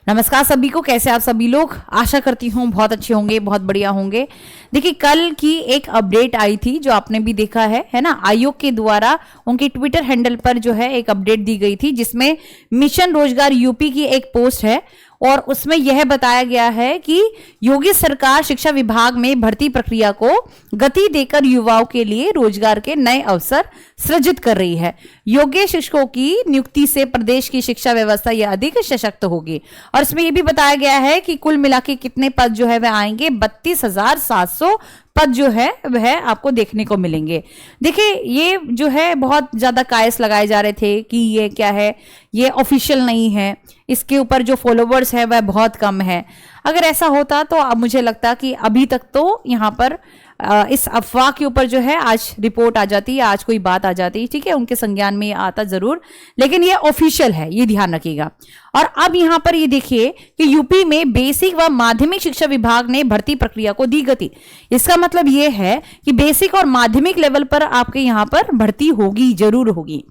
नमस्कार सभी को, कैसे आप सभी लोग। आशा करती हूँ बहुत अच्छे होंगे, बहुत बढ़िया होंगे। देखिए, कल की एक अपडेट आई थी जो आपने भी देखा है ना। आयोग के द्वारा उनके ट्विटर हैंडल पर जो है एक अपडेट दी गई थी, जिसमें मिशन रोजगार यूपी की एक पोस्ट है और उसमें यह बताया गया है कि योगी सरकार शिक्षा विभाग में भर्ती प्रक्रिया को गति देकर युवाओं के लिए रोजगार के नए अवसर सृजित कर रही है। योग्य शिक्षकों की नियुक्ति से प्रदेश की शिक्षा व्यवस्था यह अधिक सशक्त होगी। और इसमें यह भी बताया गया है कि कुल मिला के कितने पद जो है वह आएंगे, 32,700 पद जो है वह आपको देखने को मिलेंगे। देखिए, ये जो है बहुत ज्यादा कायस लगाए जा रहे थे कि ये क्या है, ये ऑफिशियल नहीं है, इसके ऊपर जो फॉलोवर्स है वह बहुत कम है। अगर ऐसा होता तो अब मुझे लगता कि अभी तक तो यहाँ पर इस अफवाह के ऊपर जो है आज रिपोर्ट आ जाती, आज कोई बात आ जाती, ठीक है, उनके संज्ञान में आता जरूर, लेकिन ये ऑफिशियल है, ये ध्यान रखिएगा। और अब यहाँ पर ये देखिए कि यूपी में बेसिक व माध्यमिक शिक्षा विभाग ने भर्ती प्रक्रिया को दी गति। इसका मतलब ये है कि बेसिक और माध्यमिक लेवल पर आपके यहाँ पर भर्ती होगी, जरूर होगी,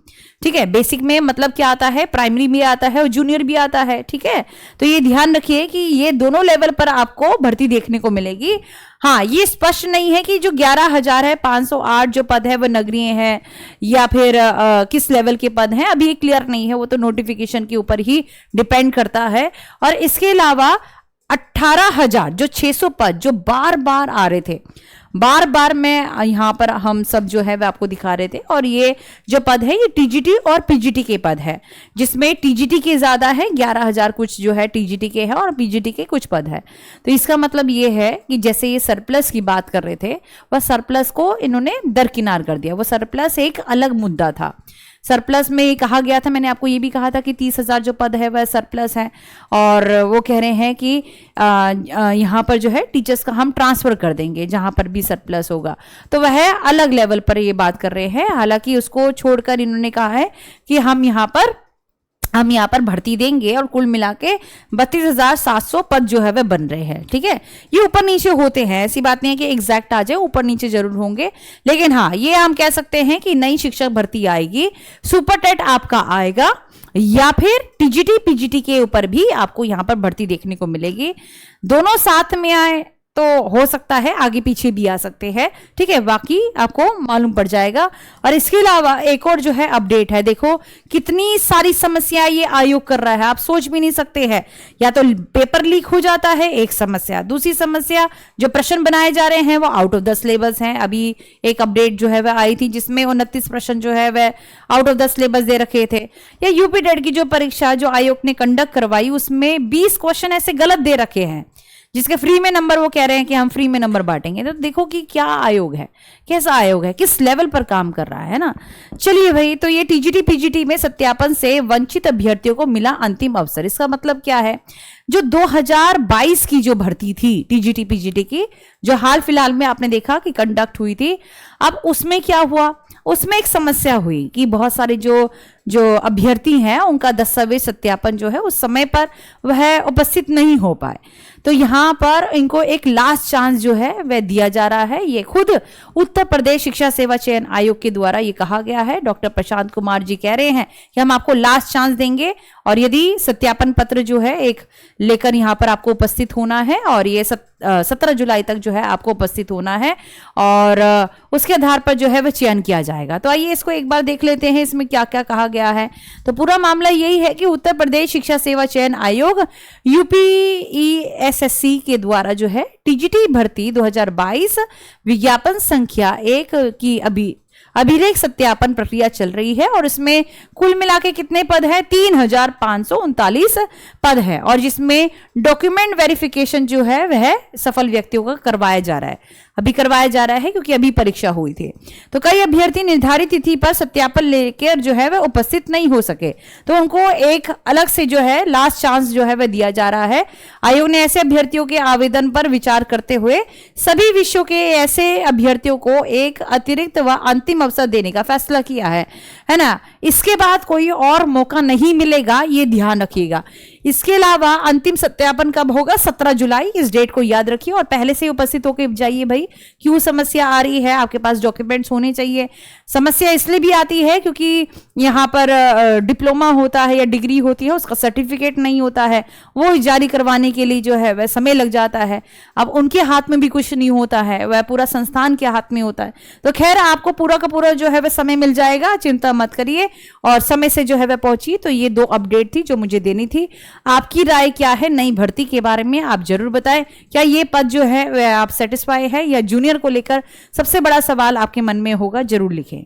ठीक है। बेसिक में मतलब क्या आता है, प्राइमरी भी आता है और जूनियर भी आता है, ठीक है। तो ये ध्यान रखिए कि ये दोनों लेवल पर आपको भर्ती देखने को मिलेगी। हाँ, ये स्पष्ट नहीं है कि जो 11,000 है, 508 जो पद है वो नगरीय है या फिर किस लेवल के पद हैं, अभी क्लियर नहीं है, वो तो नोटिफिकेशन के ऊपर ही डिपेंड करता है। और इसके अलावा 18,000 जो 600 पद जो बार बार आ रहे थे, बार बार में यहाँ पर हम सब जो है वह आपको दिखा रहे थे। और ये जो पद है ये टीजीटी और पीजीटी के पद है, जिसमें टीजीटी के ज्यादा है, 11,000 कुछ जो है टीजीटी के है और पीजीटी के कुछ पद है। तो इसका मतलब ये है कि जैसे ये सरप्लस की बात कर रहे थे, वह सरप्लस को इन्होंने दरकिनार कर दिया। वो सरप्लस एक अलग मुद्दा था। सरप्लस में कहा गया था, मैंने आपको ये भी कहा था कि 30,000 जो पद है वह सरप्लस है, और वो कह रहे हैं कि यहाँ पर जो है टीचर्स का हम ट्रांसफर कर देंगे जहां पर भी सरप्लस होगा। तो वह अलग लेवल पर ये बात कर रहे हैं। हालांकि उसको छोड़कर इन्होंने कहा है कि हम यहाँ पर भर्ती देंगे और कुल मिला के 32,700 पद जो है वह बन रहे हैं, ठीक है। ये ऊपर नीचे होते हैं, ऐसी बात नहीं है कि एग्जैक्ट आ जाए, ऊपर नीचे जरूर होंगे, लेकिन हाँ, ये हम कह सकते हैं कि नई शिक्षक भर्ती आएगी, सुपर टेट आपका आएगा, या फिर टीजीटी पीजीटी के ऊपर भी आपको यहां पर भर्ती देखने को मिलेगी। दोनों साथ में आए तो हो सकता है आगे पीछे भी आ सकते हैं, ठीक है, बाकी आपको मालूम पड़ जाएगा। और इसके अलावा एक और जो है अपडेट है, देखो कितनी सारी समस्याएं ये आयोग कर रहा है, आप सोच भी नहीं सकते हैं। या तो पेपर लीक हो जाता है, एक समस्या, दूसरी समस्या जो प्रश्न बनाए जा रहे हैं वो आउट ऑफ द सिलेबस हैं। अभी एक अपडेट जो है वह आई थी जिसमें 29 प्रश्न जो है वह आउट ऑफ द सिलेबस दे रखे थे। या यूपी टेट की जो परीक्षा जो आयोग ने कंडक्ट करवाई, उसमें 20 क्वेश्चन ऐसे गलत दे रखे हैं, जिसके फ्री में नंबर वो कह रहे हैं कि हम फ्री में नंबर बांटेंगे। तो देखो कि क्या आयोग है, कैसा आयोग है, किस लेवल पर काम कर रहा है ना। चलिए भाई, तो ये टीजीटी पीजीटी में सत्यापन से वंचित अभ्यर्थियों को मिला अंतिम अवसर। इसका मतलब क्या है, जो 2022 की जो भर्ती थी टीजीटी पीजीटी की, जो हाल फिलहाल में आपने देखा कि कंडक्ट हुई थी, अब उसमें क्या हुआ, उसमें एक समस्या हुई कि बहुत सारे जो अभ्यर्थी हैं उनका दस्तावेज सत्यापन जो है उस समय पर वह उपस्थित नहीं हो पाए। तो यहाँ पर इनको एक लास्ट चांस जो है वह दिया जा रहा है। ये खुद उत्तर प्रदेश शिक्षा सेवा चयन आयोग के द्वारा ये कहा गया है। डॉक्टर प्रशांत कुमार जी कह रहे हैं कि हम आपको लास्ट चांस देंगे, और यदि सत्यापन पत्र जो है एक लेकर यहाँ पर आपको उपस्थित होना है, और ये 17 जुलाई तक जो है आपको उपस्थित होना है, और उसके आधार पर जो है वह चयन किया जाएगा। तो आइए इसको एक बार देख लेते हैं इसमें क्या क्या कहा गया है। तो पूरा मामला यही है कि उत्तर प्रदेश शिक्षा सेवा चयन आयोग यूपीईएसएससी के द्वारा जो है टीजीटी भर्ती 2022 विज्ञापन संख्या 1 की अभिलेख सत्यापन प्रक्रिया चल रही है, और इसमें कुल मिला के कितने पद है, 3,539 पद है, और जिसमें डॉक्यूमेंट वेरिफिकेशन जो है वह सफल व्यक्तियों का करवाया जा रहा है। अभी करवाया जा रहा है क्योंकि अभी परीक्षा हुई थी। तो कई अभ्यर्थी निर्धारित तिथि पर सत्यापन लेकर जो है वह उपस्थित नहीं हो सके, तो उनको एक अलग से जो है लास्ट चांस जो है वह दिया जा रहा है। आयोग ने ऐसे अभ्यर्थियों के आवेदन पर विचार करते हुए सभी विषयों के ऐसे अभ्यर्थियों को एक अतिरिक्त व अंतिम अवसर देने का फैसला किया है ना। इसके बाद कोई और मौका नहीं मिलेगा, ये ध्यान रखिएगा। इसके अलावा अंतिम सत्यापन कब होगा? 17 जुलाई, इस डेट को याद रखिए और पहले से उपस्थित होकर जाइए भाई। क्यों समस्या आ रही है? आपके पास डॉक्यूमेंट्स होने चाहिए। समस्या इसलिए भी आती है क्योंकि यहाँ पर डिप्लोमा होता है या डिग्री होती है, उसका सर्टिफिकेट नहीं होता है, वो जारी करवाने के लिए जो है वह समय लग जाता है। अब उनके हाथ में भी कुछ नहीं होता है, वह पूरा संस्थान के हाथ में होता है। तो खैर आपको पूरा का पूरा जो है वह समय मिल जाएगा, चिंता मत करिए और समय से जो है वह पहुंचिए। तो ये 2 अपडेट थी जो मुझे देनी थी। आपकी राय क्या है नई भर्ती के बारे में? आप जरूर बताएं। क्या ये पद जो है वह आप सेटिस्फाई है या जूनियर को लेकर सबसे बड़ा सवाल आपके मन में होगा? जरूर लिखें।